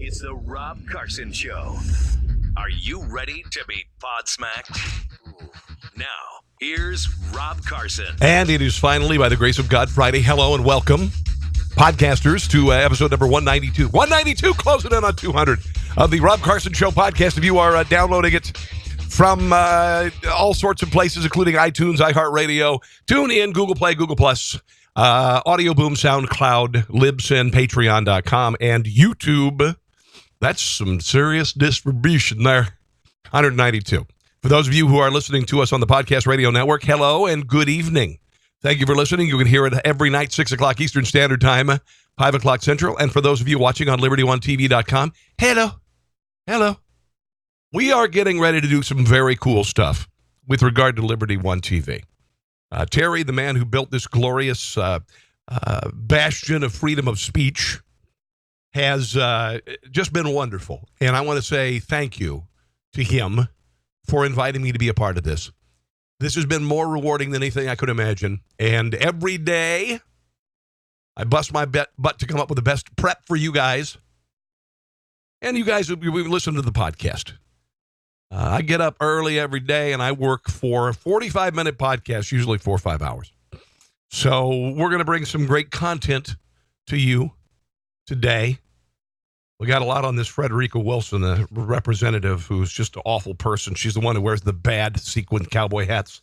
It's the Rob Carson Show. Are you ready to be podsmacked? Now, here's Rob Carson. And it is finally, by the grace of God, Friday. Hello and welcome, podcasters, to episode number 192. 192, closing in on 200 of the Rob Carson Show podcast. If you are downloading it from all sorts of places, including iTunes, iHeartRadio, TuneIn, Google Play, Google Plus, Audio Boom, SoundCloud, Libsyn, Patreon.com, and YouTube. That's some serious distribution there. 192. For those of you who are listening to us on the Podcast Radio Network, hello and good evening. Thank you for listening. You can hear it every night, 6 o'clock Eastern Standard Time, 5 o'clock Central. And for those of you watching on LibertyOneTV.com, hello. Hello. We are getting ready to do some very cool stuff with regard to Liberty One TV. Terry, the man who built this glorious bastion of freedom of speech, has just been wonderful. And I want to say thank you to him for inviting me to be a part of this. This has been more rewarding than anything I could imagine. And every day, I bust my butt to come up with the best prep for you guys. And you guys, we listen to the podcast. I get up early every day, and I work for a 45-minute podcast, usually 4 or 5 hours. So we're going to bring some great content to you today. We got a lot on this Frederica Wilson, the representative who's just an awful person. She's the one who wears the bad sequin cowboy hats.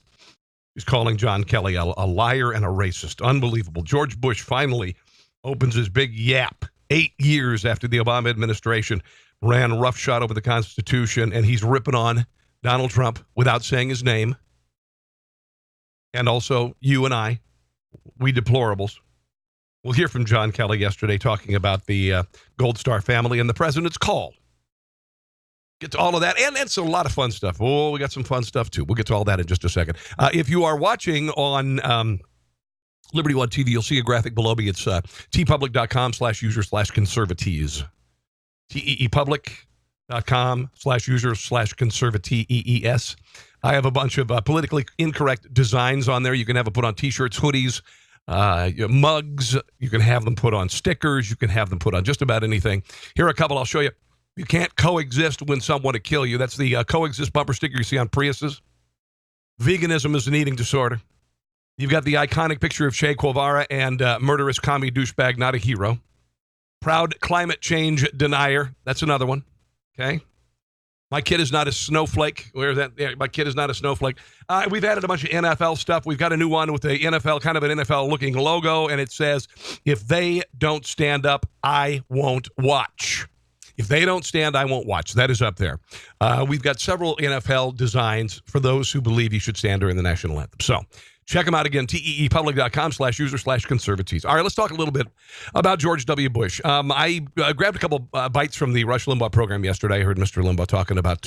She's calling John Kelly a liar and a racist. Unbelievable. George Bush finally opens his big yap 8 years after the Obama administration ran roughshod over the Constitution, and he's ripping on Donald Trump without saying his name. And also you and I, we deplorables. We'll hear from John Kelly yesterday talking about the Gold Star family and the president's call. Get to all of that, and it's a lot of fun stuff. Oh, we got some fun stuff, too. We'll get to all that in just a second. If you are watching on Liberty One TV, you'll see a graphic below me. It's tpublic.com/user/conservatees. teepublic.com/user/conservatees. I have a bunch of politically incorrect designs on there. You can have them put on T-shirts, hoodies, mugs. You can have them put on stickers. You can have them put on just about anything. Here are a couple I'll show you. You can't coexist when someone to kill you. That's the coexist bumper sticker you see on Priuses. Veganism is an eating disorder. You've got the iconic picture of Che Guevara and murderous commie douchebag, not a hero. Proud climate change denier. That's another one. Okay. My kid is not a snowflake. Where's that? Yeah, my kid is not a snowflake. We've added a bunch of NFL stuff. We've got a new one with the NFL, kind of an NFL-looking logo, and it says, if they don't stand up, I won't watch. If they don't stand, I won't watch. That is up there. We've got several NFL designs for those who believe you should stand during the national anthem. So check them out again, teepublic.com/user/conservatees. All right, let's talk a little bit about George W. Bush. I grabbed a couple bites from the Rush Limbaugh program yesterday. I heard Mr. Limbaugh talking about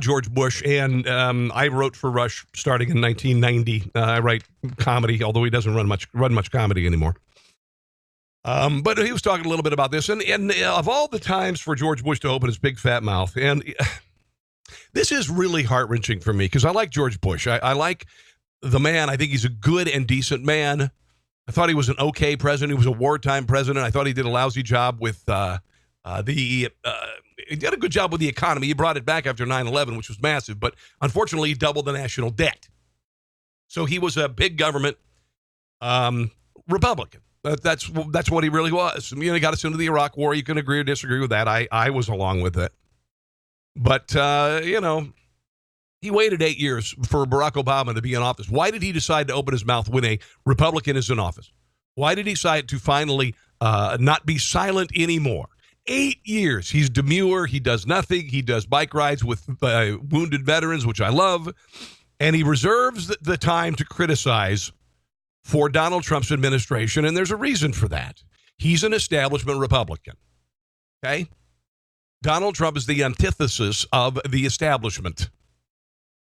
George Bush, and I wrote for Rush starting in 1990. I write comedy, although he doesn't run much comedy anymore. But he was talking a little bit about this, and of all the times for George Bush to open his big fat mouth, and this is really heart-wrenching for me because I like George Bush. I like the man. I think he's a good and decent man. I thought he was an okay president. He was a wartime president. I thought he did a lousy job with he did a good job with the economy. He brought it back after 9/11, which was massive, but unfortunately he doubled the national debt. So he was a big government Republican. That's what he really was. He got us into the Iraq War. You can agree or disagree with that. I was along with it. But, he waited 8 years for Barack Obama to be in office. Why did he decide to open his mouth when a Republican is in office? Why did he decide to finally not be silent anymore? 8 years. He's demure. He does nothing. He does bike rides with wounded veterans, which I love. And he reserves the time to criticize for Donald Trump's administration, and there's a reason for that. He's an establishment Republican, okay? Donald Trump is the antithesis of the establishment.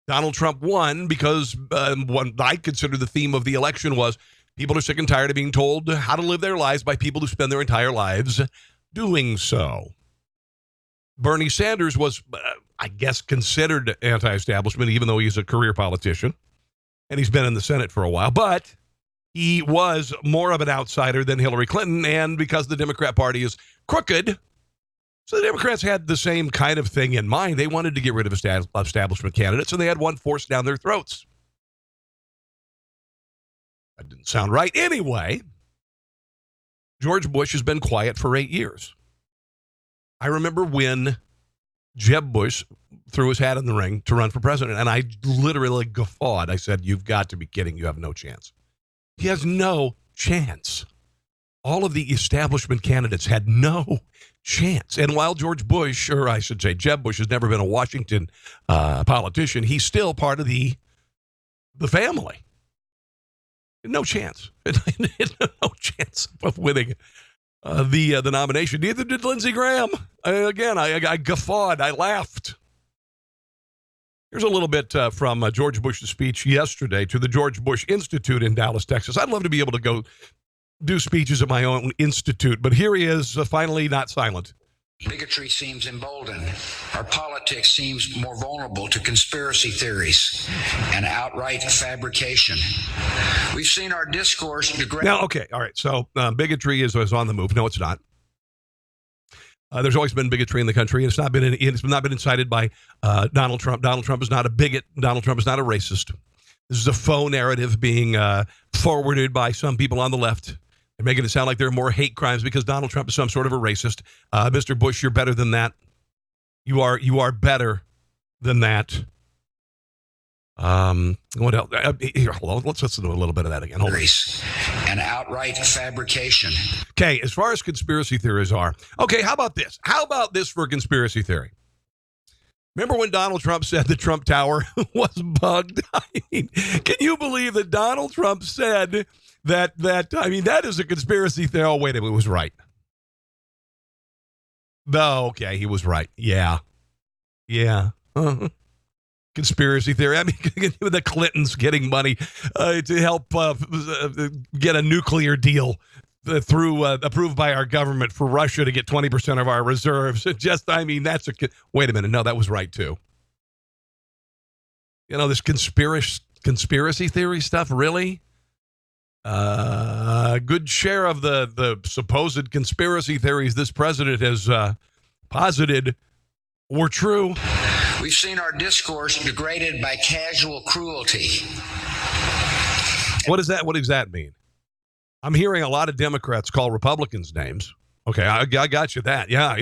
Donald Trump won because what I consider the theme of the election was people are sick and tired of being told how to live their lives by people who spend their entire lives doing so. Bernie Sanders was, I guess, considered anti-establishment, even though he's a career politician, and he's been in the Senate for a while, but he was more of an outsider than Hillary Clinton, and because the Democrat Party is crooked. So the Democrats had the same kind of thing in mind. They wanted to get rid of establishment candidates, and they had one forced down their throats. That didn't sound right. Anyway, George Bush has been quiet for 8 years. I remember when Jeb Bush threw his hat in the ring to run for president, and I literally guffawed. I said, "You've got to be kidding. You have no chance." He has no chance. All of the establishment candidates had no chance. And while George Bush, or I should say Jeb Bush, has never been a Washington politician, he's still part of the family. No chance. No chance of winning the nomination. Neither did Lindsey Graham. Again, I guffawed. I laughed. Here's a little bit from George Bush's speech yesterday to the George Bush Institute in Dallas, Texas. I'd love to be able to go do speeches at my own institute, but here he is, finally not silent. Bigotry seems emboldened. Our politics seems more vulnerable to conspiracy theories and outright fabrication. We've seen our discourse degrade. Now, okay, all right, so bigotry is on the move. No, it's not. There's always been bigotry in the country. It's not been incited by Donald Trump. Donald Trump is not a bigot. Donald Trump is not a racist. This is a faux narrative being forwarded by some people on the left. They're making it sound like there are more hate crimes because Donald Trump is some sort of a racist. Mr. Bush, you're better than that. You are better than that. What else? Here, hold on. Let's listen to a little bit of that again. Hold on. And outright fabrication. Okay, as far as conspiracy theories are, okay, how about this? How about this for a conspiracy theory? Remember when Donald Trump said the Trump Tower was bugged? I mean, can you believe that Donald Trump said that is a conspiracy theory. Oh, wait a minute, it was right. No, okay, he was right. Yeah. Conspiracy theory. I mean, the Clintons getting money to help get a nuclear deal approved by our government for Russia to get 20% of our reserves. Wait a minute. No, that was right, too. This conspiracy theory stuff, really? A good share of the supposed conspiracy theories this president has posited were true. We've seen our discourse degraded by casual cruelty. What does that mean? I'm hearing a lot of Democrats call Republicans names. Okay, I got you that. Yeah,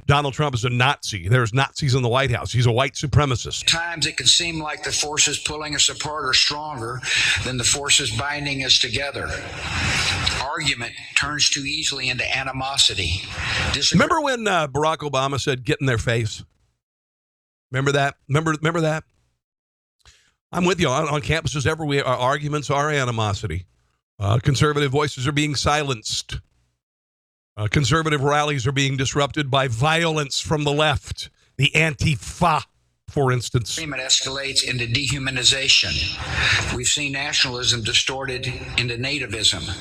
Donald Trump is a Nazi. There's Nazis in the White House. He's a white supremacist. At times it can seem like the forces pulling us apart are stronger than the forces binding us together. Argument turns too easily into animosity. Remember when Barack Obama said, "Get in their face"? Remember that? Remember that? I'm with you. On campuses everywhere, arguments are animosity. Conservative voices are being silenced. Conservative rallies are being disrupted by violence from the left. The Antifa, for instance. It escalates into dehumanization. We've seen nationalism distorted into nativism.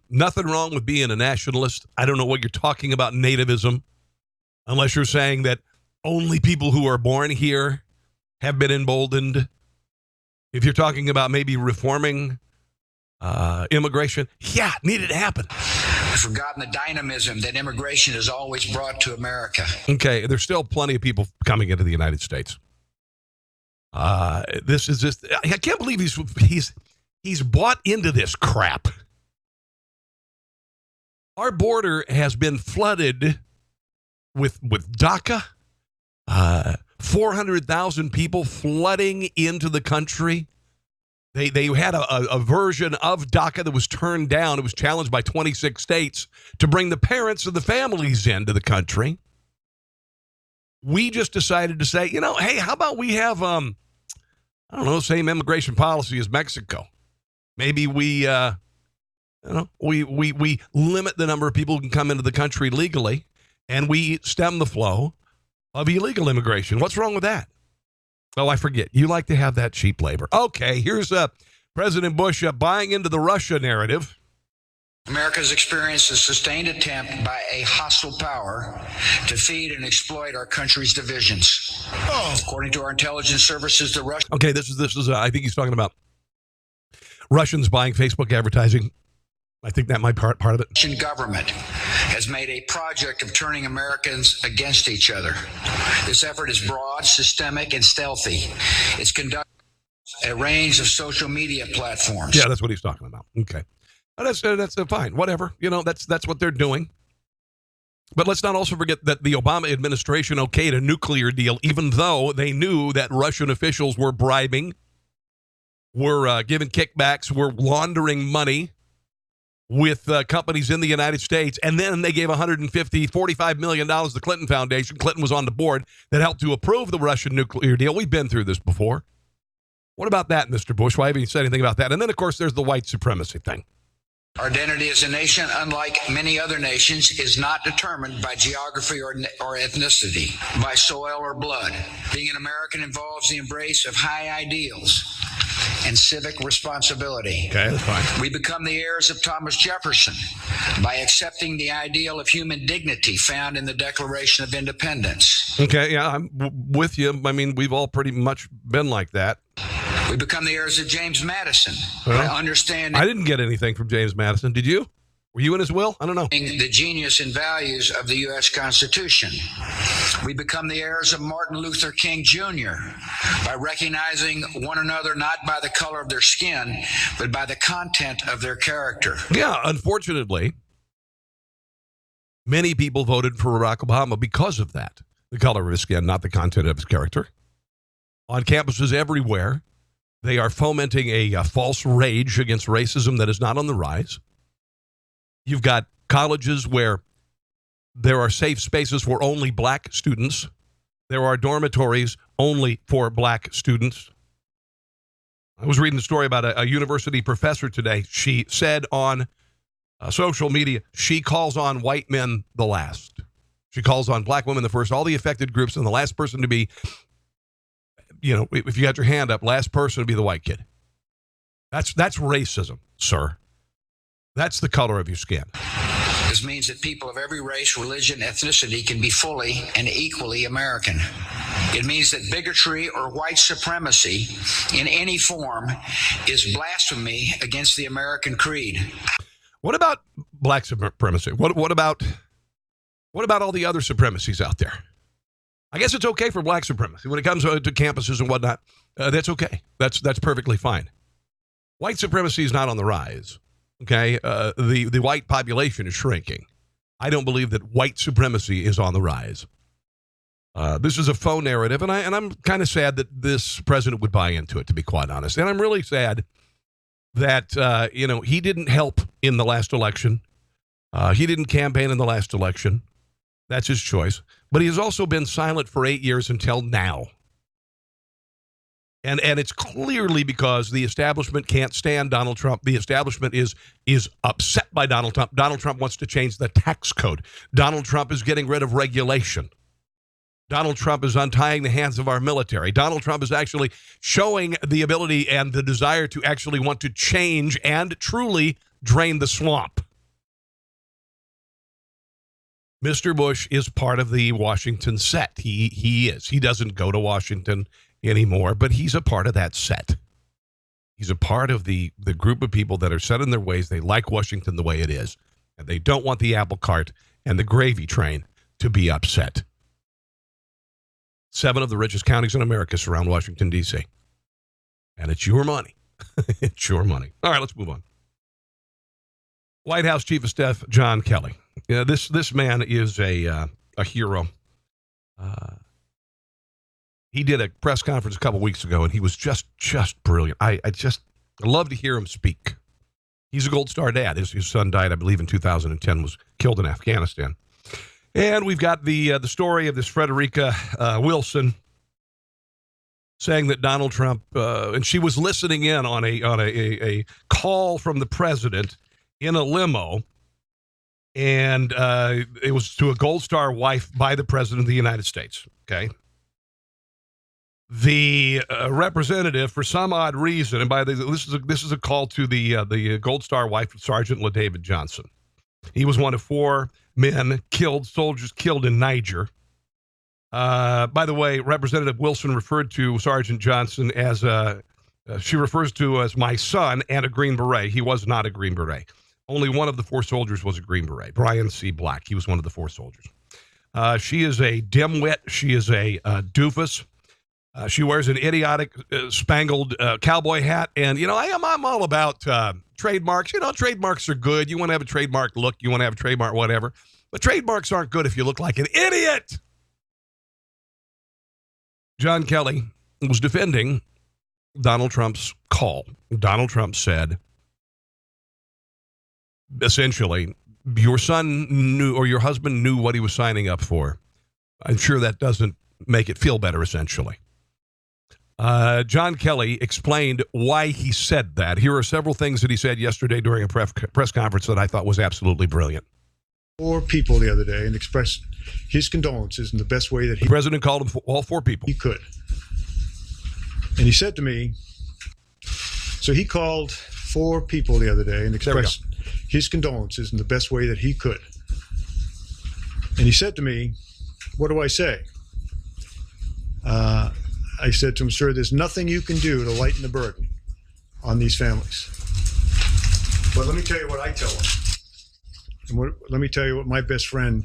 Nothing wrong with being a nationalist. I don't know what you're talking about, nativism, unless you're saying that only people who are born here have been emboldened. If you're talking about maybe reforming immigration, yeah, needed to happen. I've forgotten the dynamism that immigration has always brought to America. Okay, there's still plenty of people coming into the United States. This is just, I can't believe he's bought into this crap. Our border has been flooded with DACA. 400,000 people flooding into the country. They had a version of DACA that was turned down. It was challenged by 26 states to bring the parents and the families into the country. We just decided to say, hey, how about we have, same immigration policy as Mexico. Maybe we limit the number of people who can come into the country legally, and we stem the flow of illegal immigration. What's wrong with that? Oh, I forget. You like to have that cheap labor. Okay, here's President Bush buying into the Russia narrative. America's experienced a sustained attempt by a hostile power to feed and exploit our country's divisions. According to our intelligence services, the Russian... Okay, this is I think he's talking about Russians buying Facebook advertising. I think that might be part of it. Russian government has has made a project of turning Americans against each other. This effort is broad, systemic, and stealthy. It's conducted a range of social media platforms. Yeah, that's what he's talking about. Okay. That's fine. Whatever. That's what they're doing. But let's not also forget that the Obama administration okayed a nuclear deal, even though they knew that Russian officials were bribing, were giving kickbacks, were laundering money with companies in the United States. And then they gave $45 million to the Clinton Foundation. Clinton was on the board that helped to approve the Russian nuclear deal. We've been through this before. What about that, Mr. Bush? Why haven't you said anything about that? And then, of course, there's the white supremacy thing. Our identity as a nation, unlike many other nations, is not determined by geography or ethnicity, by soil or blood. Being an American involves the embrace of high ideals and civic responsibility. Okay, that's fine. We become the heirs of Thomas Jefferson by accepting the ideal of human dignity found in the Declaration of Independence. Okay, yeah, I'm with you. I mean, we've all pretty much been like that. We become the heirs of James Madison by understanding. I didn't get anything from James Madison. Did you? Were you in his will? I don't know. The genius and values of the U.S. Constitution. We become the heirs of Martin Luther King Jr. by recognizing one another not by the color of their skin, but by the content of their character. Yeah, unfortunately, many people voted for Barack Obama because of that. The color of his skin, not the content of his character. On campuses everywhere, they are fomenting a false rage against racism that is not on the rise. You've got colleges where there are safe spaces for only black students. There are dormitories only for black students. I was reading a story about a university professor today. She said on social media, she calls on white men the last. She calls on black women the first, all the affected groups, and the last person to be, if you got your hand up, last person to be the white kid. That's racism, sir. That's the color of your skin. This means that people of every race, religion, ethnicity can be fully and equally American. It means that bigotry or white supremacy in any form is blasphemy against the American creed. What about black supremacy? What about all the other supremacies out there? I guess it's okay for black supremacy when it comes to campuses and whatnot. That's okay. That's perfectly fine. White supremacy is not on the rise. Okay, the white population is shrinking. I don't believe that white supremacy is on the rise. This is a faux narrative, and I'm kind of sad that this president would buy into it, to be quite honest. And I'm really sad that he didn't help in the last election. He didn't campaign in the last election. That's his choice. But he has also been silent for 8 years until now. And it's clearly because the establishment can't stand Donald Trump. The establishment is upset by Donald Trump. Donald Trump wants to change the tax code. Donald Trump is getting rid of regulation. Donald Trump is untying the hands of our military. Donald Trump is actually showing the ability and the desire to actually want to change and truly drain the swamp. Mr. Bush is part of the Washington set. He is. He doesn't go to Washington anymore, but he's a part of that set. He's a part of the group of people that are set in their ways. They like Washington the way it is, and they don't want the apple cart and the gravy train to be upset. 7 of the richest counties in America surround Washington, D.C., and it's your money. It's your money. All right, let's move on. White House Chief of Staff John Kelly. This man is a hero. He did a press conference a couple weeks ago, and he was just brilliant. I love to hear him speak. He's a Gold Star dad. His son died, I believe, in 2010, was killed in Afghanistan. And we've got the story of this Frederica Wilson saying that Donald Trump, and she was listening in on a call from the president in a limo, and it was to a Gold Star wife by the president of the United States. Okay. The representative, for some odd reason, and this is a call to the Gold Star wife of Sergeant LaDavid Johnson. He was one of 4 men soldiers killed in Niger. By the way, Representative Wilson referred to Sergeant Johnson as she refers to as my son and a Green Beret. He was not a Green Beret. Only one of the 4 soldiers was a Green Beret, Brian C. Black. He was one of the 4 soldiers. She is a dimwit. She is a doofus. She wears an idiotic spangled cowboy hat. And, I'm all about trademarks. Trademarks are good. You want to have a trademark look. You want to have a trademark whatever. But trademarks aren't good if you look like an idiot. John Kelly was defending Donald Trump's call. Donald Trump said, essentially, your son knew or your husband knew what he was signing up for. I'm sure that doesn't make it feel better, essentially. John Kelly explained why he said that. Here are several things that he said yesterday during a press conference that I thought was absolutely brilliant. 4 people the other day and expressed his condolences in the best way that the president called him all 4 people. He could. And he said to me, so he called 4 people the other day and expressed his condolences in the best way that he could. And he said to me, what do I say? I said to him, sir, there's nothing you can do to lighten the burden on these families. But let me tell you what I tell them. And let me tell you what my best friend,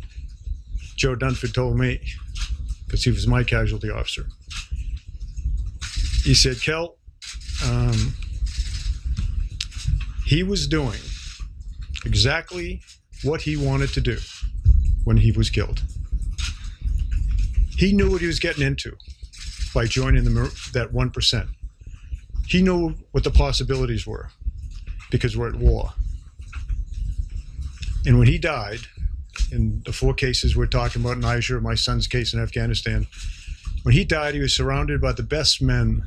Joe Dunford, told me, because he was my casualty officer. He said, Kel, he was doing exactly what he wanted to do when he was killed. He knew what he was getting into by joining that 1%. He knew what the possibilities were because we're at war. And when he died, in the 4 cases we're talking about in Niger, my son's case in Afghanistan, when he died, he was surrounded by the best men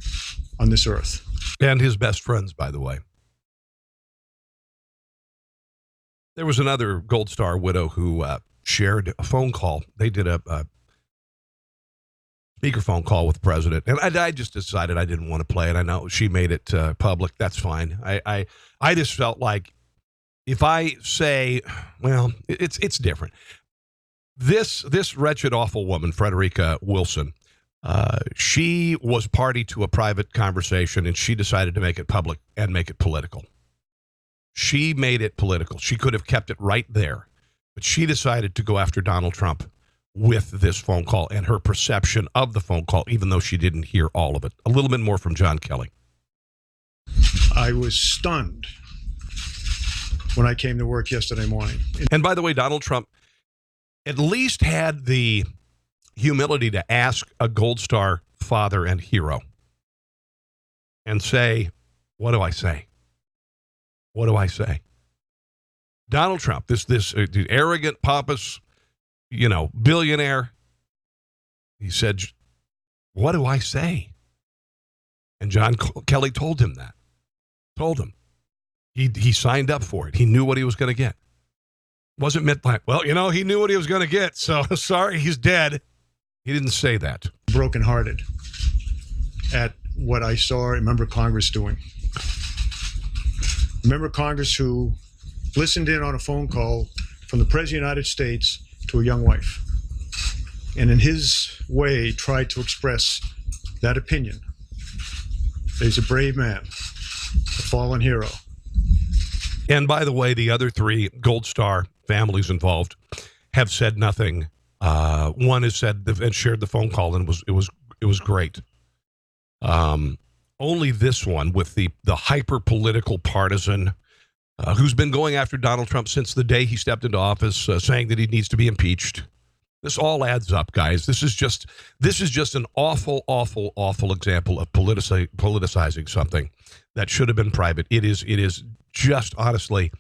on this earth. And his best friends, by the way. There was another Gold Star widow who shared a phone call. They did a speakerphone call with the president. And I just decided I didn't want to play it. I know she made it public. That's fine. I just felt like if I say, well, it's different. This wretched, awful woman, Frederica Wilson, she was party to a private conversation, and she decided to make it public and make it political. She made it political. She could have kept it right there, but she decided to go after Donald Trump with this phone call and her perception of the phone call, even though she didn't hear all of it. A little bit more from John Kelly. I was stunned when I came to work yesterday morning. And by the way, Donald Trump at least had the humility to ask a Gold Star father and hero and say, what do I say? What do I say? Donald Trump, this arrogant, pompous, billionaire, he said, what do I say? And John Kelly told him that. Told him. He signed up for it. He knew what he was going to get. Wasn't meant like, well, he knew what he was going to get, so sorry, he's dead. He didn't say that. Brokenhearted at what I saw a member of Congress doing. A member of Congress who listened in on a phone call from the President of the United States to a young wife, and in his way tried to express that opinion. He's a brave man, a fallen hero. And by the way, the other 3 Gold Star families involved have said nothing. One has said and shared the phone call, and it was great. Only this one with the hyper political partisan who's been going after Donald Trump since the day he stepped into office, saying that he needs to be impeached. This all adds up, guys. This is just an awful, awful, awful example of politicizing something that should have been private. It is just honestly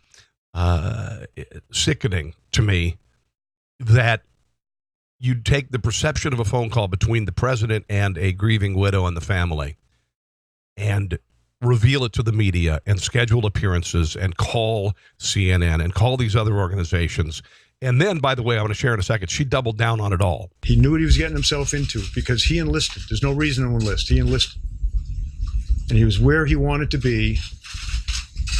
sickening to me that you'd take the perception of a phone call between the president and a grieving widow and the family and reveal it to the media and schedule appearances and call CNN and call these other organizations. And then, by the way, I want to share in a second, she doubled down on it all. He knew what he was getting himself into because he enlisted. There's no reason to enlist. He enlisted. And he was where he wanted to be,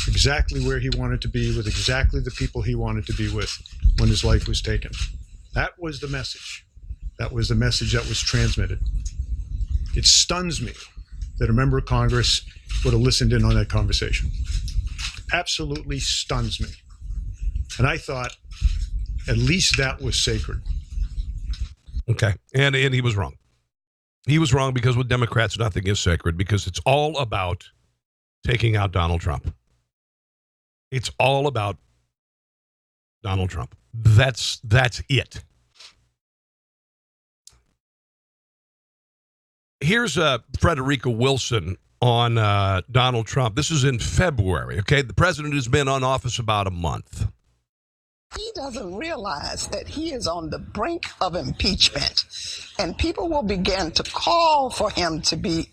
exactly where he wanted to be, with exactly the people he wanted to be with when his life was taken. That was the message. That was the message that was transmitted. It stuns me that a member of Congress would have listened in on that conversation. Absolutely stuns me. And I thought at least that was sacred. Okay. And he was wrong. He was wrong because with Democrats, nothing is sacred because it's all about taking out Donald Trump. It's all about Donald Trump. That's it. Here's Frederica Wilson on Donald Trump. This is in February, okay? The president has been in office about a month. He doesn't realize that he is on the brink of impeachment, and people will begin to call for him to be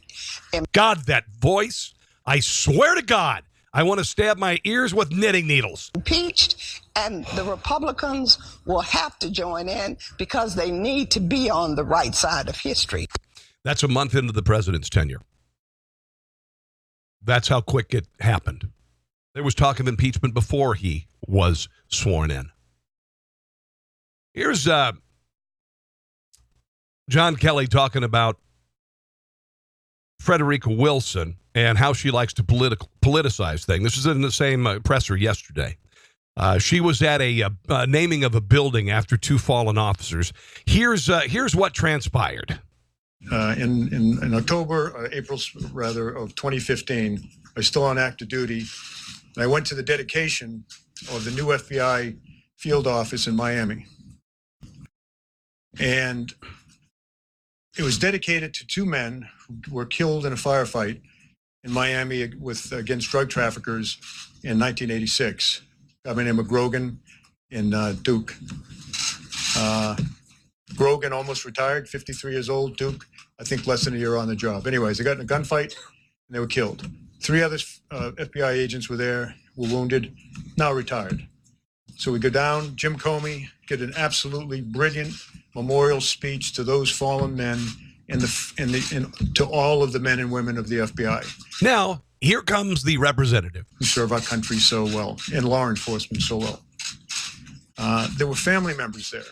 God, that voice, I swear to God, I want to stab my ears with knitting needles. impeached, and the Republicans will have to join in because they need to be on the right side of history. That's a month into the president's tenure. That's how quick it happened. There was talk of impeachment before he was sworn in. Here's John Kelly talking about Frederica Wilson and how she likes to politicize things. This is in the same presser yesterday. She was at a naming of a building after two fallen officers. Here's what transpired. In October, April rather, of 2015, I was still on active duty. And I went to the dedication of the new FBI field office in Miami. And it was dedicated to two men who were killed in a firefight in Miami against drug traffickers in 1986. A guy named Grogan and Duke. Grogan almost retired, 53 years old. Duke, I think less than a year on the job. Anyways, they got in a gunfight and they were killed. Three other FBI agents were there, were wounded, now retired. So we go down, Jim Comey, get an absolutely brilliant memorial speech to those fallen men and to all of the men and women of the FBI. Now, here comes the representative. Who serve our country so well and law enforcement so well. There were family members there.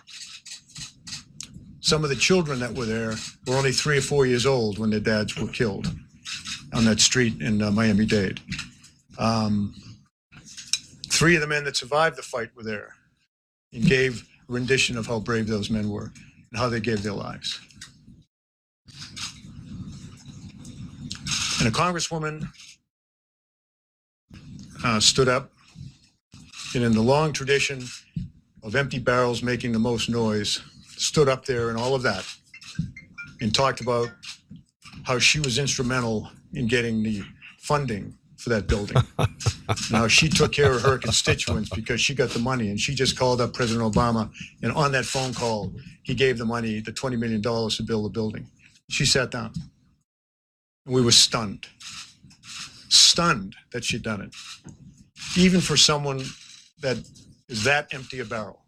Some of the children that were there were only 3 or 4 years old when their dads were killed on that street in Miami-Dade. 3 of the men that survived the fight were there and gave a rendition of how brave those men were and how they gave their lives. And a congresswoman stood up, and in the long tradition of empty barrels making the most noise, stood up there and all of that and talked about how she was instrumental in getting the funding for that building. And how she took care of her constituents because she got the money, and she just called up President Obama, and on that phone call, he gave the money, the $20 million to build the building. She sat down, and we were stunned that she'd done it. Even for someone that is that empty a barrel,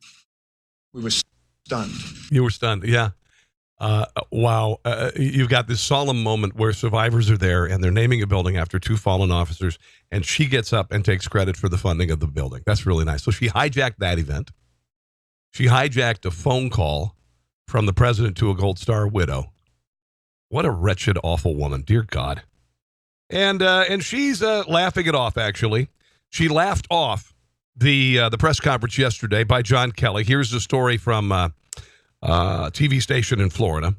we were stunned. You were stunned, yeah. Wow. You've got this solemn moment where survivors are there and they're naming a building after 2 fallen officers, and she gets up and takes credit for the funding of the building. That's really nice. So she hijacked that event. She hijacked a phone call from the president to a Gold Star widow. What a wretched, awful woman. Dear God. And she's laughing it off, actually. She laughed off the press conference yesterday by John Kelly. Here's the story from TV station in Florida.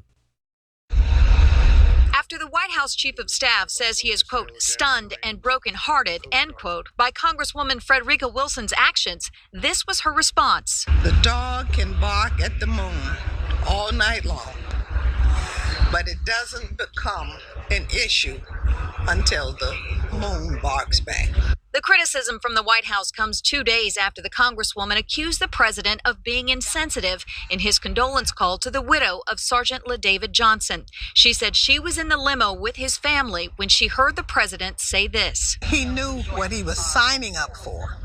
After the White House chief of staff says he is, quote, stunned and brokenhearted, end quote, by Congresswoman Frederica Wilson's actions, this was her response. The dog can bark at the moon all night long, but it doesn't become an issue until the moon barks back. The criticism from the White House comes 2 days after the Congresswoman accused the president of being insensitive in his condolence call to the widow of Sergeant LaDavid Johnson. She said she was in the limo with his family when she heard the president say this. He knew what he was signing up for,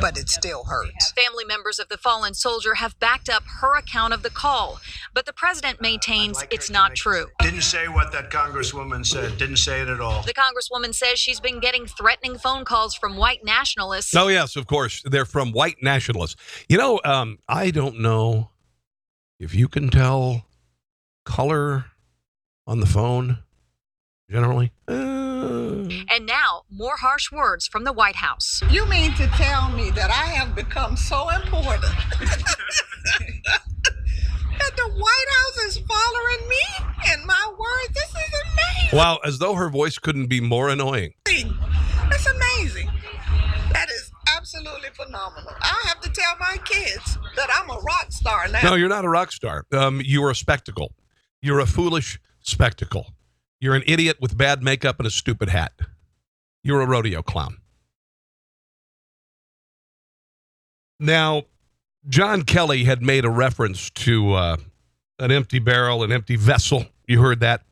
but it still hurts. Family members of the fallen soldier have backed up her account of the call, but the president maintains it's not true. Didn't say what that congresswoman said. Didn't say it at all. The congresswoman says she's been getting threatening phone calls from white nationalists. Oh, yes, of course. They're from white nationalists. You know, I don't know if you can tell color on the phone generally. And now more harsh words from the White House. You mean to tell me that I have become so important that the White House is following me and my words? This is amazing. Wow, as though her voice couldn't be more annoying. It's amazing. That is absolutely phenomenal. I'll have to tell my kids that I'm a rock star now. No, you're not a rock star. You're a spectacle. You're a foolish spectacle. You're an idiot with bad makeup and a stupid hat. You're a rodeo clown. Now, John Kelly had made a reference to an empty barrel, an empty vessel. You heard that.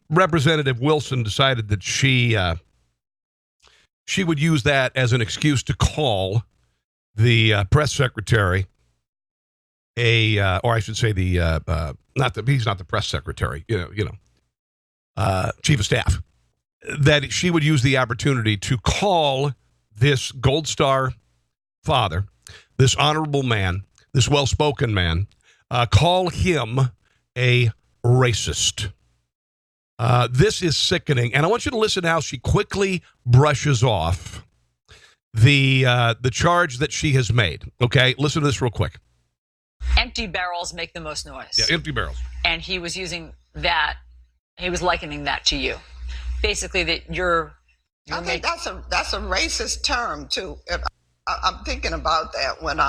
Representative Wilson decided that she would use that as an excuse to call the press secretary or I should say he's not the press secretary, chief of staff, that she would use the opportunity to call this Gold Star father, this honorable man, this well-spoken man, call him a racist. This is sickening, and I want you to listen to how she quickly brushes off the charge that she has made. Okay, listen to this real quick. Empty barrels make the most noise. Yeah, empty barrels. And he was using that. He was likening that to you, basically that you're I think that's a racist term too. I'm thinking about that when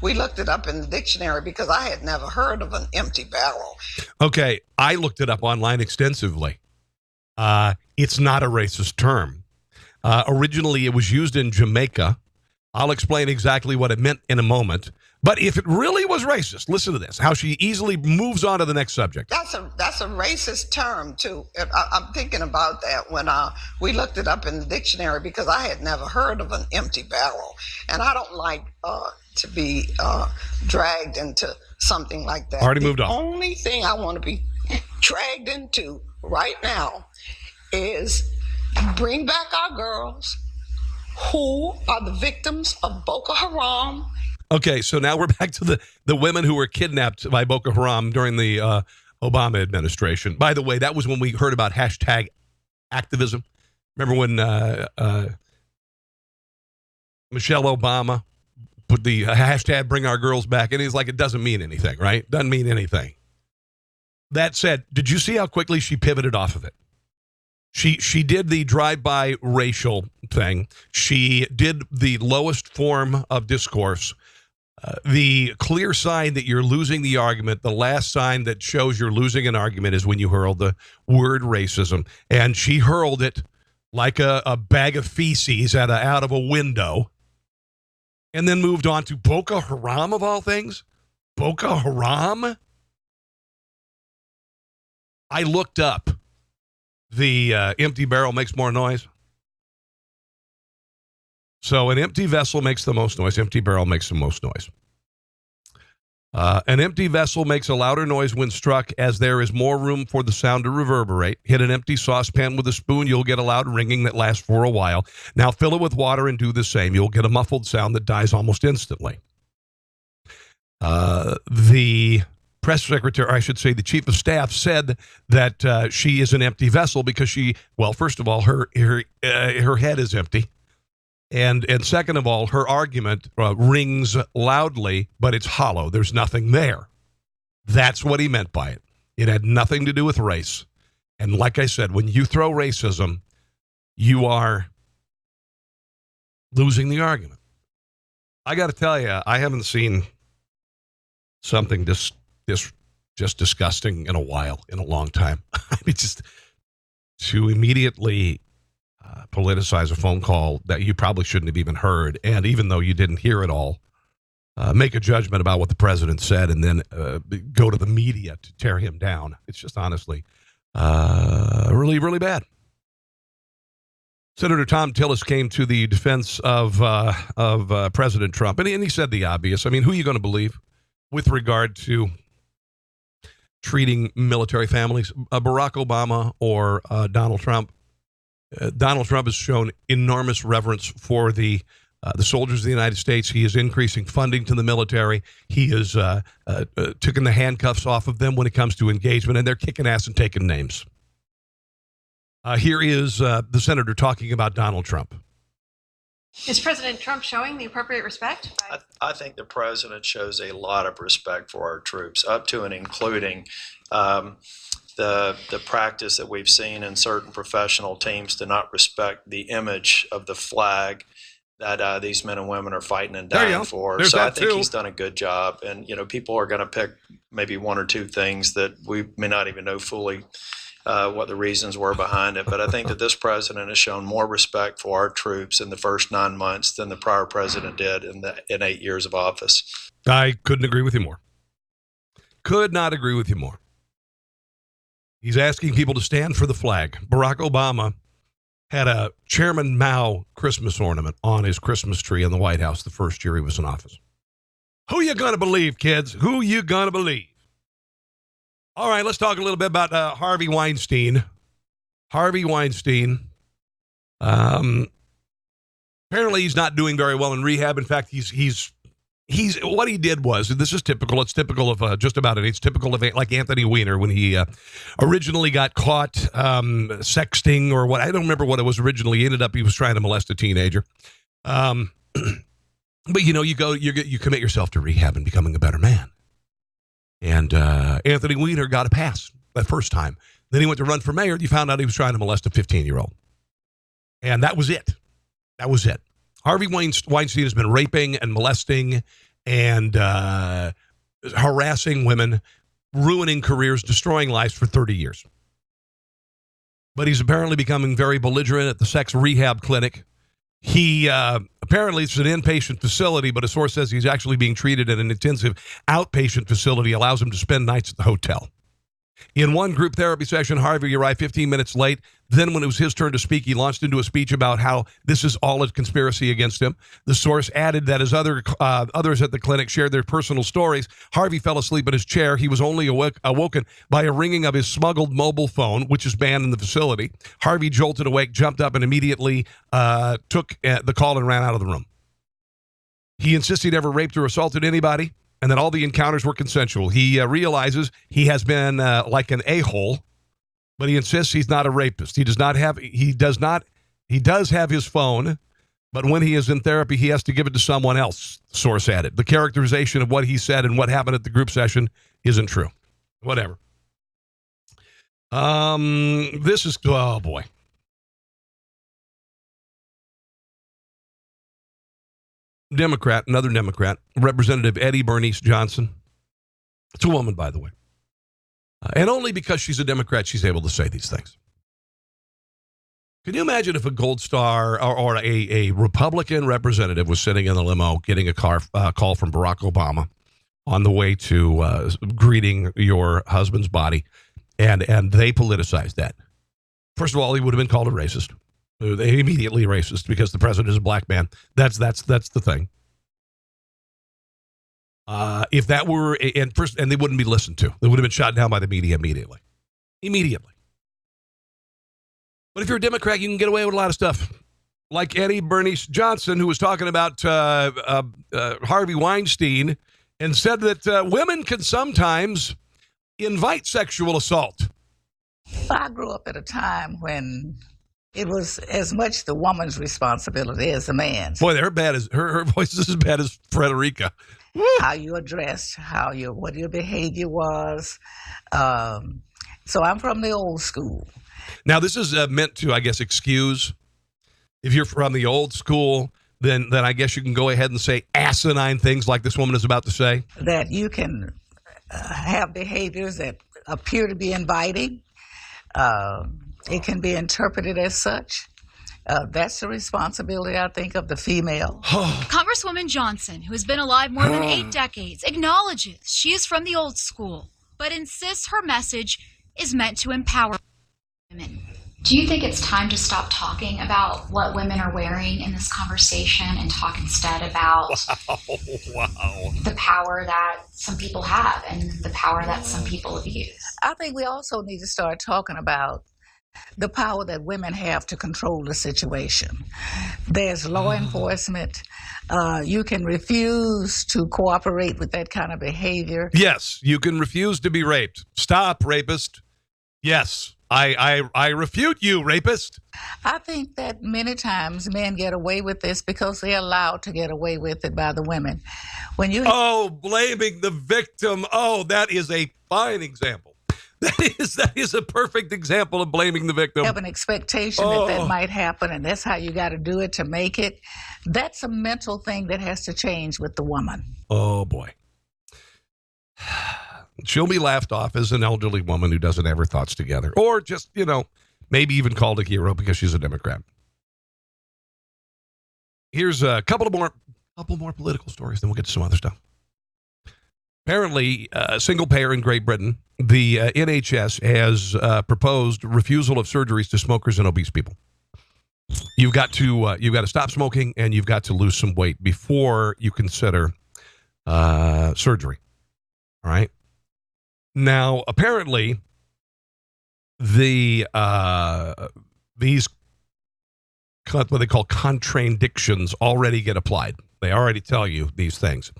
we looked it up in the dictionary because I had never heard of an empty barrel. Okay, I looked it up online extensively. It's not a racist term. Originally, it was used in Jamaica. I'll explain exactly what it meant in a moment. But if it really was racist, listen to this, how she easily moves on to the next subject. That's a racist term, too. I'm thinking about that when we looked it up in the dictionary because I had never heard of an empty barrel. And I don't like to be dragged into something like that. Already moved on. The only thing I want to be dragged into right now is bring back our girls who are the victims of Boko Haram. Okay, so now we're back to the women who were kidnapped by Boko Haram during the Obama administration. By the way, that was when we heard about hashtag activism. Remember when Michelle Obama put the hashtag bring our girls back, and he's like, it doesn't mean anything, right? Doesn't mean anything. That said, did you see how quickly she pivoted off of it? She did the drive-by racial thing. She did the lowest form of discourse. The clear sign that you're losing the argument, the last sign that shows you're losing an argument is when you hurl the word racism. And she hurled it like a bag of feces out of a window and then moved on to Boko Haram, of all things. Boko Haram? I looked up. The empty barrel makes more noise. So an empty vessel makes the most noise. Empty barrel makes the most noise. An empty vessel makes a louder noise when struck as there is more room for the sound to reverberate. Hit an empty saucepan with a spoon, you'll get a loud ringing that lasts for a while. Now fill it with water and do the same. You'll get a muffled sound that dies almost instantly. The press secretary, I should say the chief of staff, said that she is an empty vessel because first of all, her head is empty. And second of all, her argument rings loudly, but it's hollow. There's nothing there. That's what he meant by it. It had nothing to do with race. And like I said, when you throw racism, you are losing the argument. I got to tell you, I haven't seen something just disgusting in a long time. I mean, just to immediately politicize a phone call that you probably shouldn't have even heard, and even though you didn't hear it all, make a judgment about what the president said, and then go to the media to tear him down. It's just honestly really, really bad. Senator Tom Tillis came to the defense of President Trump, and he said the obvious. I mean, who are you going to believe with regard to treating military families, Barack Obama or Donald Trump? Donald Trump has shown enormous reverence for the soldiers of the United States. He is increasing funding to the military. He has taken the handcuffs off of them when it comes to engagement, and they're kicking ass and taking names. Here is the senator talking about Donald Trump. Is President Trump showing the appropriate respect? I think the president shows a lot of respect for our troops, up to and including the practice that we've seen in certain professional teams to not respect the image of the flag that these men and women are fighting and dying for. There's so I think too. he's done a good job. And, people are going to pick maybe one or two things that we may not even know fully what the reasons were behind it. But I think that this president has shown more respect for our troops in the first 9 months than the prior president did in 8 years of office. I couldn't agree with you more. Could not agree with you more. He's asking people to stand for the flag. Barack Obama had a Chairman Mao Christmas ornament on his Christmas tree in the White House the first year he was in office. Who you going to believe, kids? Who you going to believe? All right, let's talk a little bit about Harvey Weinstein. Harvey Weinstein. Apparently he's not doing very well in rehab. In fact, he's what he did was, and this is typical, it's typical of just about it. It's typical of like Anthony Weiner when he originally got caught sexting or what. I don't remember what it was originally. He was trying to molest a teenager. But you commit yourself to rehab and becoming a better man. And Anthony Weiner got a pass that first time. Then he went to run for mayor. You found out he was trying to molest a 15-year-old. And that was it. That was it. Harvey Weinstein has been raping and molesting and harassing women, ruining careers, destroying lives for 30 years. But he's apparently becoming very belligerent at the sex rehab clinic. He apparently it's an inpatient facility, but a source says he's actually being treated at an intensive outpatient facility, allows him to spend nights at the hotel. In one group therapy session, Harvey arrived 15 minutes late. Then when it was his turn to speak, he launched into a speech about how this is all a conspiracy against him. The source added that as others at the clinic shared their personal stories, Harvey fell asleep in his chair. He was only awoken by a ringing of his smuggled mobile phone, which is banned in the facility. Harvey jolted awake, jumped up, and immediately took the call and ran out of the room. He insists he never raped or assaulted anybody, and that all the encounters were consensual. He realizes he has been like an a-hole, but he insists he's not a rapist. He does have his phone, but when he is in therapy, he has to give it to someone else, the source added. The characterization of what he said and what happened at the group session isn't true. Whatever. This is, oh boy. Another Democrat, Representative Eddie Bernice Johnson. It's a woman, by the way. And only because she's a Democrat, she's able to say these things. Can you imagine if a Gold Star or a Republican representative was sitting in the limo getting a call from Barack Obama on the way to greeting your husband's body, and they politicized that? First of all, he would have been called a racist. They immediately racist because the president is a black man. That's the thing. If that were and they wouldn't be listened to. They would have been shot down by the media immediately. But if you're a Democrat, you can get away with a lot of stuff. Like Eddie Bernice Johnson, who was talking about Harvey Weinstein and said that women can sometimes invite sexual assault. I grew up at a time when it was as much the woman's responsibility as the man's. Boy, her voice is as bad as Frederica. Woo. How you addressed, what your behavior was. So I'm from the old school. Now, this is meant to, I guess, excuse. If you're from the old school, then I guess you can go ahead and say asinine things like this woman is about to say. That you can have behaviors that appear to be inviting. It can be interpreted as such. That's the responsibility, I think, of the female. Congresswoman Johnson, who has been alive more than 8 decades, acknowledges she is from the old school, but insists her message is meant to empower women. Do you think it's time to stop talking about what women are wearing in this conversation and talk instead about the power that some people have and the power that some people abuse? I think we also need to start talking about the power that women have to control the situation. There's law enforcement. You can refuse to cooperate with that kind of behavior. Yes, you can refuse to be raped. Stop, rapist. Yes. I refute you, rapist. I think that many times men get away with this because they're allowed to get away with it by the women. When you Blaming the victim. Oh, that is a fine example. That is a perfect example of blaming the victim. have an expectation that might happen, and that's how you got to do it to make it. That's a mental thing that has to change with the woman. Oh, boy. She'll be laughed off as an elderly woman who doesn't have her thoughts together. Or just, maybe even called a hero because she's a Democrat. Here's a couple more political stories, then we'll get to some other stuff. Apparently, single payer in Great Britain, the NHS has proposed refusal of surgeries to smokers and obese people. You've got to stop smoking and you've got to lose some weight before you consider surgery. All right. Now, apparently, these what they call contradictions already get applied. They already tell you these things.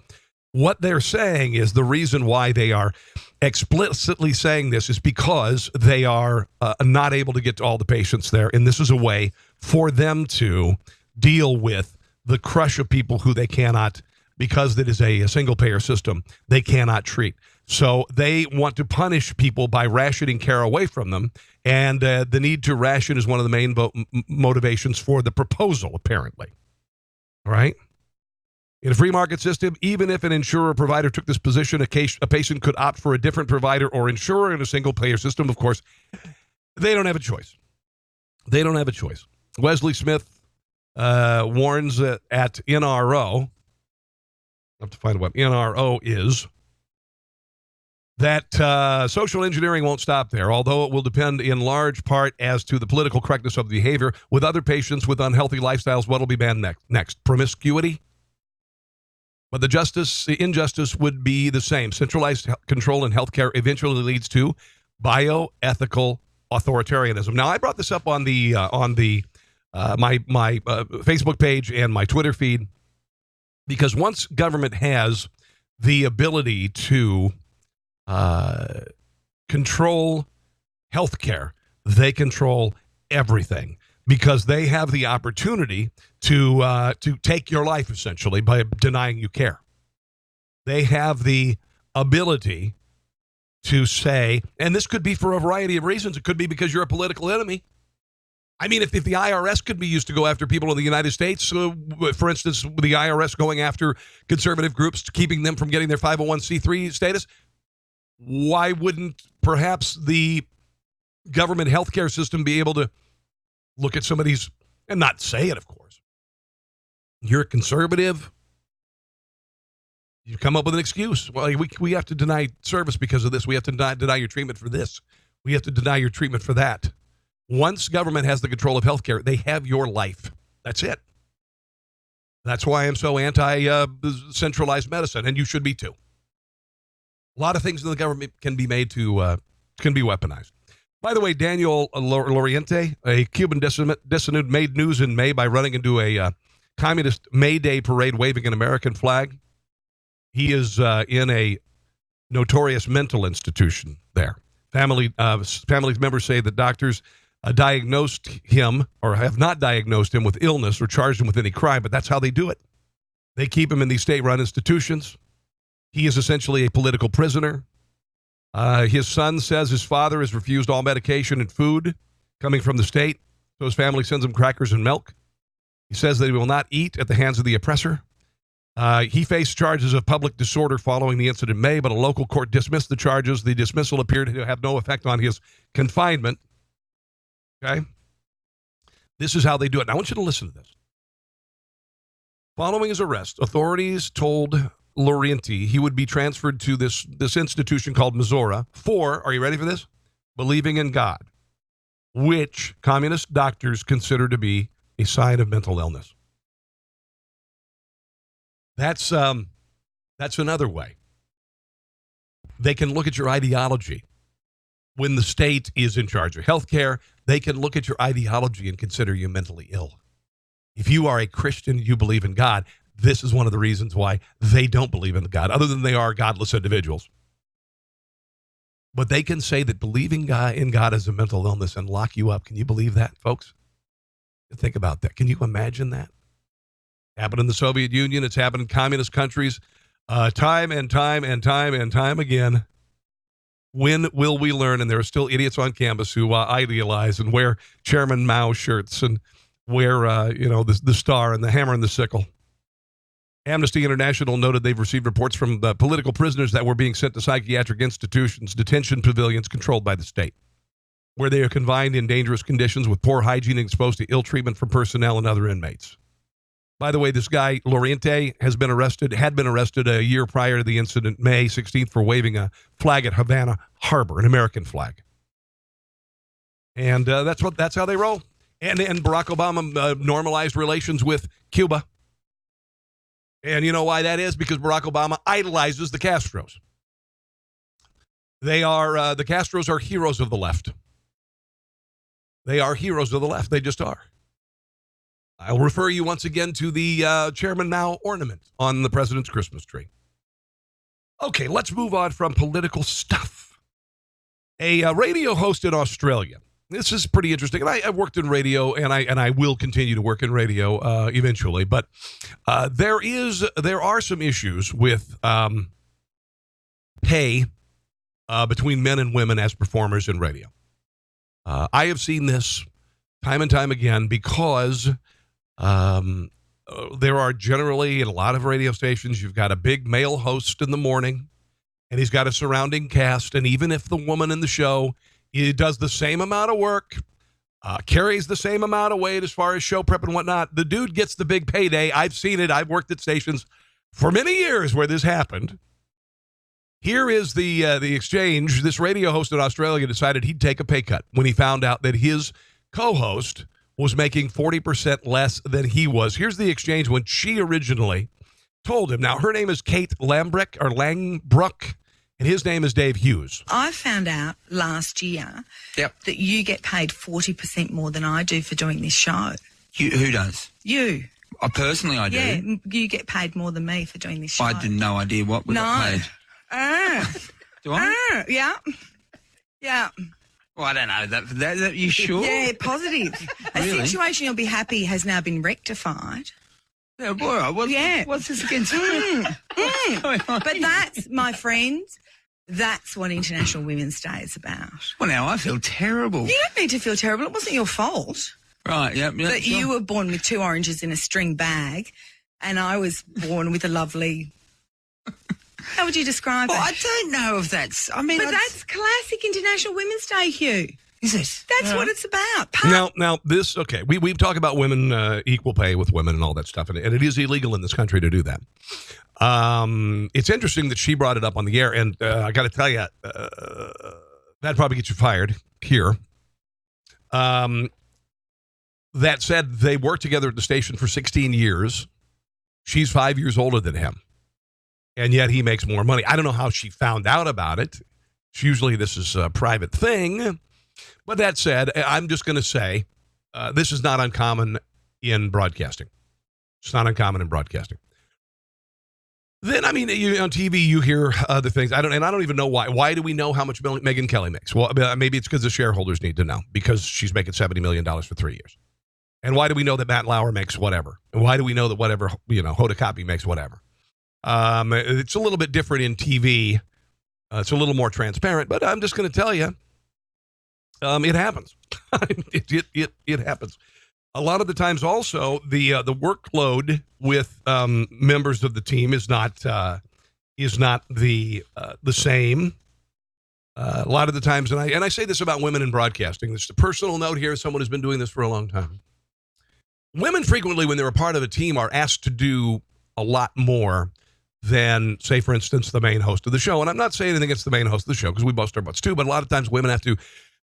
What they're saying is the reason why they are explicitly saying this is because they are not able to get to all the patients there. And this is a way for them to deal with the crush of people who they cannot, because it is a single payer system, they cannot treat. So they want to punish people by rationing care away from them. And the need to ration is one of the main motivations for the proposal, apparently. All right? In a free market system, even if an insurer or provider took this position, a patient could opt for a different provider or insurer. In a single-payer system, of course, they don't have a choice. They don't have a choice. Wesley Smith warns at NRO, I have to find what NRO is, that social engineering won't stop there, although it will depend in large part as to the political correctness of the behavior. With other patients with unhealthy lifestyles, what will be banned next? Promiscuity? But the injustice would be the same. Centralized control in healthcare eventually leads to bioethical authoritarianism. Now, I brought this up on my Facebook page and my Twitter feed because once government has the ability to control healthcare, they control everything. Because they have the opportunity to take your life, essentially, by denying you care. They have the ability to say, and this could be for a variety of reasons. It could be because you're a political enemy. I mean, if the IRS could be used to go after people in the United States, for instance, the IRS going after conservative groups, keeping them from getting their 501c3 status, why wouldn't perhaps the government healthcare system be able to look at somebody's, and not say it, of course. You're a conservative. You come up with an excuse. Well, we have to deny service because of this. We have to deny your treatment for this. We have to deny your treatment for that. Once government has the control of healthcare, they have your life. That's it. That's why I'm so anti-centralized medicine, and you should be too. A lot of things in the government can be made to can be weaponized. By the way, Daniel Loriente, a Cuban dissident, made news in May by running into a communist May Day parade waving an American flag. He is in a notorious mental institution there. Family members say that doctors diagnosed him or have not diagnosed him with illness or charged him with any crime, but that's how they do it. They keep him in these state-run institutions. He is essentially a political prisoner. His son says his father has refused all medication and food coming from the state, so his family sends him crackers and milk. He says that he will not eat at the hands of the oppressor. He faced charges of public disorder following the incident in May, but a local court dismissed the charges. The dismissal appeared to have no effect on his confinement. Okay? This is how they do it. Now, I want you to listen to this. Following his arrest, authorities told Loriente he would be transferred to this institution called Missouri for, are you ready for this? Believing in God, which communist doctors consider to be a sign of mental illness. That's another way. They can look at your ideology. When the state is in charge of healthcare, they can look at your ideology and consider you mentally ill. If you are a Christian, you believe in God, this is one of the reasons why they don't believe in God, other than they are godless individuals. But they can say that believing in God is a mental illness and lock you up. Can you believe that, folks? Think about that. Can you imagine that? Happened in the Soviet Union. It's happened in communist countries time and time again. When will we learn? And there are still idiots on campus who idealize and wear Chairman Mao shirts and wear, the star and the hammer and the sickle. Amnesty International noted they've received reports from the political prisoners that were being sent to psychiatric institutions, detention pavilions controlled by the state, where they are confined in dangerous conditions with poor hygiene and exposed to ill treatment from personnel and other inmates. By the way, this guy, Lorente, had been arrested a year prior to the incident, May 16th, for waving a flag at Havana Harbor, an American flag. And that's how they roll. And Barack Obama normalized relations with Cuba. And you know why that is? Because Barack Obama idolizes the Castros. The Castros are heroes of the left. They are heroes of the left. They just are. I'll refer you once again to the Chairman Mao ornament on the president's Christmas tree. Okay, let's move on from political stuff. A radio host in Australia. This is pretty interesting. And I've worked in radio, and I will continue to work in radio eventually. But there are some issues with pay between men and women as performers in radio. I have seen this time and time again because there are generally, in a lot of radio stations, you've got a big male host in the morning, and he's got a surrounding cast. And even if the woman in the show does the same amount of work, carries the same amount of weight as far as show prep and whatnot, the dude gets the big payday. I've seen it. I've worked at stations for many years where this happened. Here is the exchange. This radio host in Australia decided he'd take a pay cut when he found out that his co-host was making 40% less than he was. Here's the exchange when she originally told him. Now, her name is Kate Langbrook, and his name is Dave Hughes. I found out last year that you get paid 40% more than I do for doing this show. Who does? You. Personally, I do. Yeah, you get paid more than me for doing this show. I had no idea what we got paid. Do I? Yeah. Well, I don't know. That you sure? Yeah, positive. Really? A situation you'll be happy has now been rectified. Yeah, boy, what's this against? But that's, my friends, that's what International Women's Day is about. Well, now I feel terrible. You don't need to feel terrible. It wasn't your fault. Right, yeah. But sure. You were born with 2 oranges in a string bag, and I was born with a lovely... How would you describe it? I don't know if that's... that's classic International Women's Day, Hugh. Is it? That's what it's about. Now this, okay, we've talked about women, equal pay with women and all that stuff, and it is illegal in this country to do that. It's interesting that she brought it up on the air, and I got to tell you, that probably gets you fired here. That said, they worked together at the station for 16 years. She's 5 years older than him, and yet he makes more money. I don't know how she found out about it. Usually this is a private thing. But that said, I'm just going to say this is not uncommon in broadcasting. It's not uncommon in broadcasting. Then, on TV, you hear other things. I don't even know why. Why do we know how much Megyn Kelly makes? Well, maybe it's because the shareholders need to know, because she's making $70 million for 3 years. And why do we know that Matt Lauer makes whatever? And why do we know that whatever, Hoda Kotb makes whatever? It's a little bit different in TV. It's a little more transparent, but I'm just going to tell you, it happens. It happens. A lot of the times also, the workload with members of the team is not the same. A lot of the times, and I say this about women in broadcasting, this is a personal note here, someone who's been doing this for a long time. Women frequently, when they're a part of a team, are asked to do a lot more than, say, for instance, the main host of the show. And I'm not saying anything against the main host of the show, because we bust our butts too, but a lot of times women have to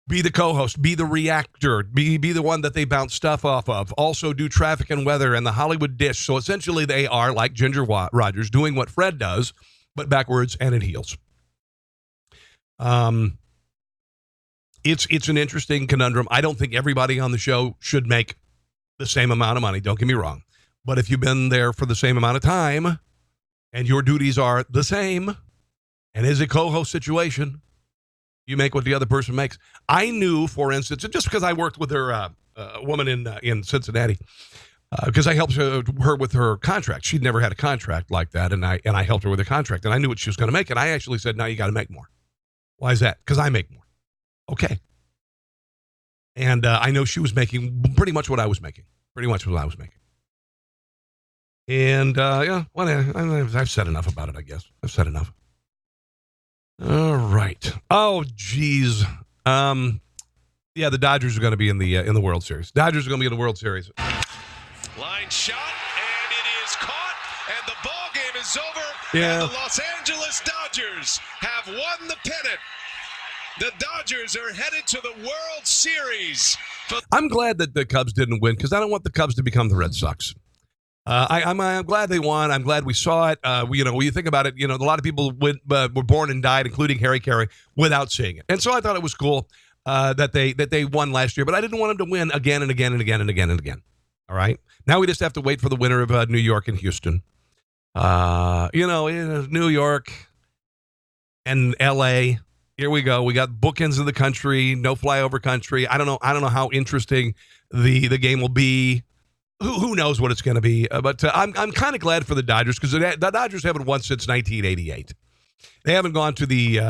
be the co-host, be the reactor, be the one that they bounce stuff off of, also do traffic and weather and the Hollywood dish. So essentially they are, like Ginger Rogers, doing what Fred does, but backwards and in heels. It's an interesting conundrum. I don't think everybody on the show should make the same amount of money. Don't get me wrong. But if you've been there for the same amount of time and your duties are the same and is a co-host situation, You make what the other person makes. I knew, for instance, just because I worked with her woman in Cincinnati, because I helped her with her contract. She'd never had a contract like that, and I helped her with her contract, and I knew what she was going to make, and I actually said, "No, you got to make more." Why is that? Because I make more. Okay. And I know she was making pretty much what I was making. And yeah, well, I've said enough about it. I guess I've said enough. All right. Oh, geez. Yeah, the Dodgers are going to be in the World Series. Dodgers are going to be in the World Series. Line shot, and it is caught, and the ball game is over. Yeah. And the Los Angeles Dodgers have won the pennant. The Dodgers are headed to the World Series. I'm glad that the Cubs didn't win because I don't want the Cubs to become the Red Sox. I'm glad they won. I'm glad we saw it. When you think about it, a lot of people were born and died, including Harry Carey, without seeing it. And so I thought it was cool that they won last year, but I didn't want them to win again and again and again and again and again. All right. Now we just have to wait for the winner of New York and Houston. New York and L.A. Here we go. We got bookends of the country, no flyover country. I don't know how interesting the game will be. Who knows what it's going to be? But I'm kind of glad for the Dodgers because the Dodgers haven't won since 1988. They haven't gone to the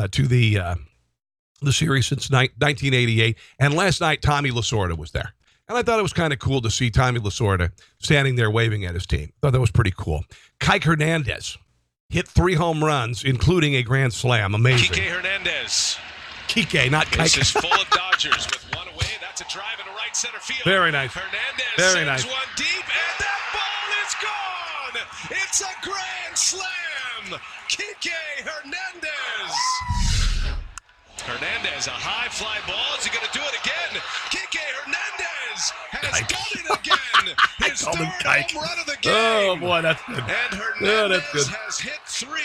series since 1988. And last night, Tommy Lasorda was there. And I thought it was kind of cool to see Tommy Lasorda standing there waving at his team. I thought that was pretty cool. Kike Hernandez hit 3 home runs, including a grand slam. Amazing. Kike Hernandez. Kike, not Kike. This is full of Dodgers with one away. That's a drive into right center field. Very nice. Hernandez Very sends nice. one deep, and that ball is gone. It's a grand slam. Kike Hernandez. Hernandez, a high fly ball. Is he going to do it again? Kike Hernandez has done it again. His third home run of the game. Oh, boy, that's good. And Hernandez has hit 3.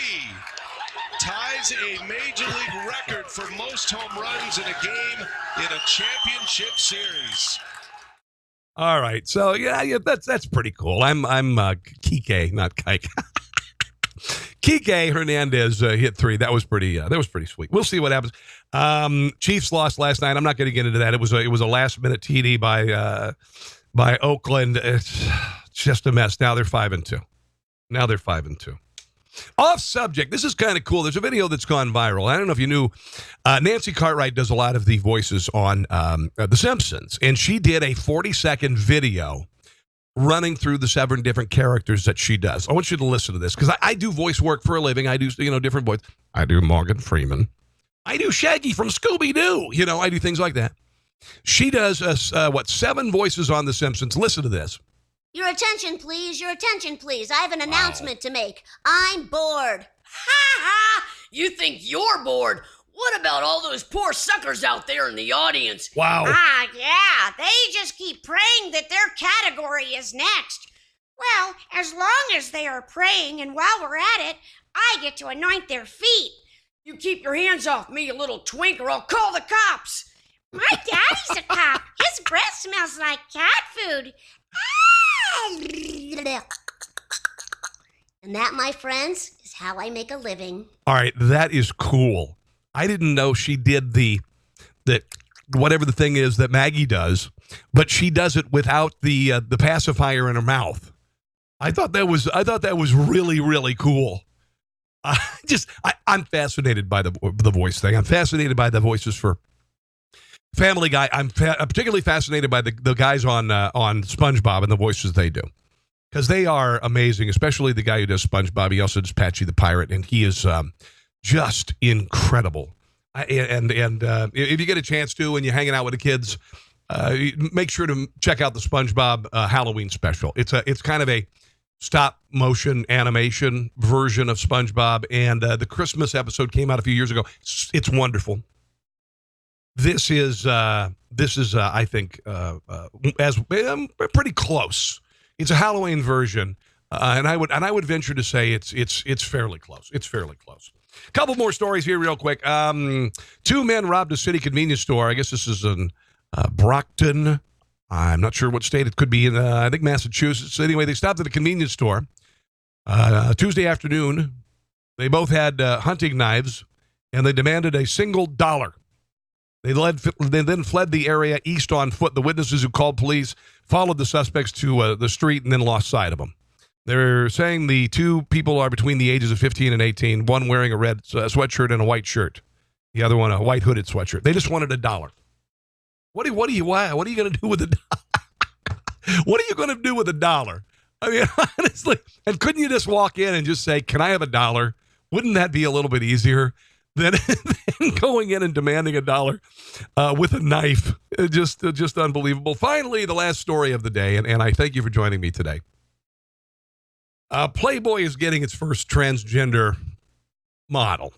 Ties a Major League record for most home runs in a game in a championship series. All right. So, yeah, that's pretty cool. I'm Kike, not Kike. Kike Hernandez hit 3. That was pretty sweet. We'll see what happens. Chiefs lost last night. I'm not going to get into that. It was a last minute TD by Oakland. It's just a mess. Now they're 5-2. Off subject. This is kind of cool. There's a video that's gone viral. I don't know if you knew. Nancy Cartwright does a lot of the voices on The Simpsons, and she did a 40-second video running through the 7 different characters that she does. I want you to listen to this because I do voice work for a living. I do, different voices. I do Morgan Freeman. I do Shaggy from Scooby-Doo. I do things like that. She does, 7 voices on The Simpsons. Listen to this. Your attention, please. Your attention, please. I have an announcement to make. I'm bored. Ha ha! You think you're bored? What about all those poor suckers out there in the audience? Wow. Yeah. They just keep praying that their category is next. Well, as long as they are praying and while we're at it, I get to anoint their feet. You keep your hands off me, you little twink, or I'll call the cops. My daddy's a cop. His breath smells like cat food. And that, my friends, is how I make a living. All right, that is cool. I didn't know she did the whatever the thing is that Maggie does, but she does it without the pacifier in her mouth. I thought that was really, really cool. I'm fascinated by the voice thing. I'm fascinated by the voices for Family Guy. I'm particularly fascinated by the guys on SpongeBob and the voices they do, because they are amazing, especially the guy who does SpongeBob. He also does Patchy the Pirate, and he is just incredible. And if you get a chance to, and you're hanging out with the kids, make sure to check out the SpongeBob Halloween special. It's kind of a stop motion animation version of SpongeBob, and the Christmas episode came out a few years ago. It's wonderful. This is I think as pretty close. It's a Halloween version, and I would venture to say it's fairly close. It's fairly close. A couple more stories here, real quick. 2 men robbed a city convenience store. I guess this is in Brockton. I'm not sure what state it could be in. I think Massachusetts. Anyway, they stopped at a convenience store Tuesday afternoon. They both had hunting knives, and they demanded a single $1. They then fled the area east on foot. The witnesses who called police followed the suspects to the street and then lost sight of them. They're saying the two people are between the ages of 15 and 18, one wearing a red sweatshirt and a white shirt, the other one a white hooded sweatshirt. They just wanted $1. What are you going to do with $1? What are you going to do with $1? I mean, honestly, and couldn't you just walk in and just say, "Can I have $1?" Wouldn't that be a little bit easier than going in and demanding $1 with a knife? Just unbelievable. Finally, the last story of the day, and I thank you for joining me today. Playboy is getting its first transgender model.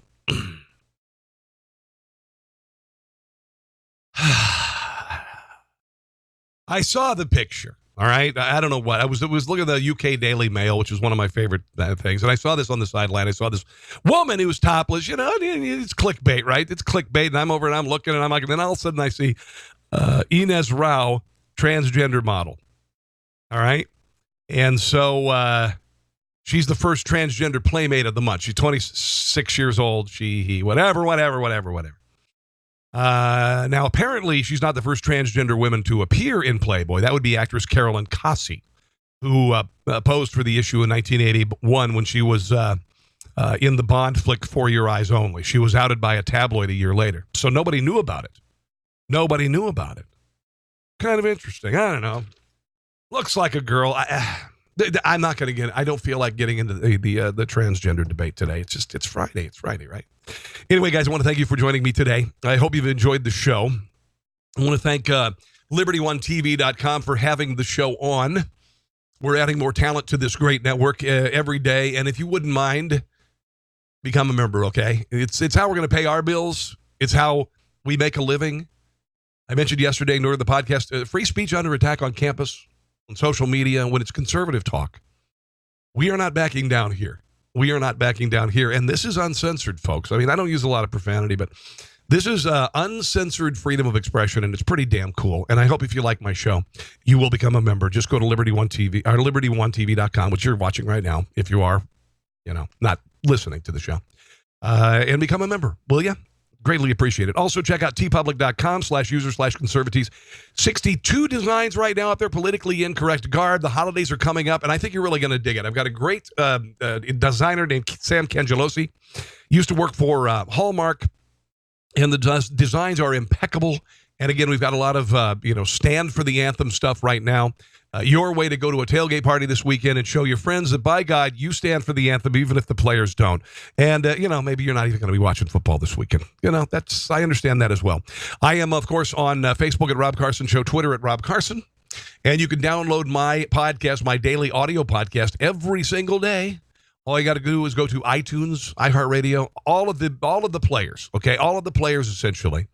I saw the picture. All right. I don't know what. I was looking at the UK Daily Mail, which is one of my favorite things. And I saw this on the sideline. I saw this woman who was topless. You know, it's clickbait, right? It's clickbait. And I'm over and I'm looking and I'm like, and then all of a sudden I see Ines Rao, transgender model. All right. And so she's the first transgender playmate of the month. She's 26 years old. He, whatever. Now, apparently, she's not the first transgender woman to appear in Playboy. That would be actress Carolyn Cassie, who posed for the issue in 1981 when she was in the Bond flick For Your Eyes Only. She was outed by a tabloid a year later. So nobody knew about it. Kind of interesting. I don't know. Looks like a girl. I'm not going to I don't feel like getting into the transgender debate today. It's Friday. It's Friday, right? Anyway, guys, I want to thank you for joining me today. I hope you've enjoyed the show. I want to thank LibertyOneTV.com for having the show on. We're adding more talent to this great network every day. And if you wouldn't mind, become a member, okay? It's how we're going to pay our bills. It's how we make a living. I mentioned yesterday during the podcast, free speech under attack on campus, on social media, when it's conservative talk. We are not backing down here. And this is uncensored, folks. I mean, I don't use a lot of profanity, but this is uncensored freedom of expression, and it's pretty damn cool. And I hope if you like my show, you will become a member. Just go to Liberty One TV or LibertyOneTV.com, which you're watching right now, if you are, not listening to the show, and become a member, will you? Greatly appreciate it. Also, check out tpublic.com/user/conservatives. 62 designs right now up there, politically incorrect garb. The holidays are coming up, and I think you're really going to dig it. I've got a great designer named Sam Cangelosi. Used to work for Hallmark, and the designs are impeccable. And again, we've got a lot of, stand for the anthem stuff right now. Your way to go to a tailgate party this weekend and show your friends that, by God, you stand for the anthem, even if the players don't. And, maybe you're not even going to be watching football this weekend. I understand that as well. I am, of course, on Facebook at Rob Carson Show, Twitter at Rob Carson. And you can download my podcast, my daily audio podcast, every single day. All you got to do is go to iTunes, iHeartRadio, all of the players, okay? All of the players, essentially.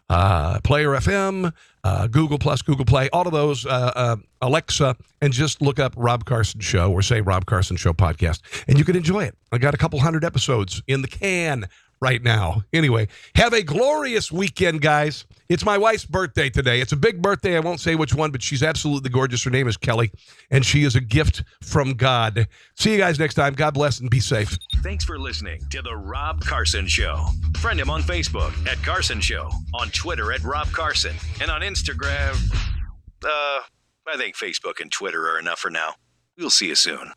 Player FM, Google Plus, Google Play, all of those, Alexa, and just look up Rob Carson Show or say Rob Carson Show Podcast, and you can enjoy it. I got a couple hundred episodes in the can right now. Anyway, have a glorious weekend, guys. It's my wife's birthday today. It's a big birthday. I won't say which one, but she's absolutely gorgeous. Her name is Kelly, and she is a gift from God. See you guys next time. God bless and be safe. Thanks for listening to The Rob Carson Show. Friend him on Facebook at Carson Show, on Twitter at Rob Carson, and on Instagram, I think Facebook and Twitter are enough for now. We'll see you soon.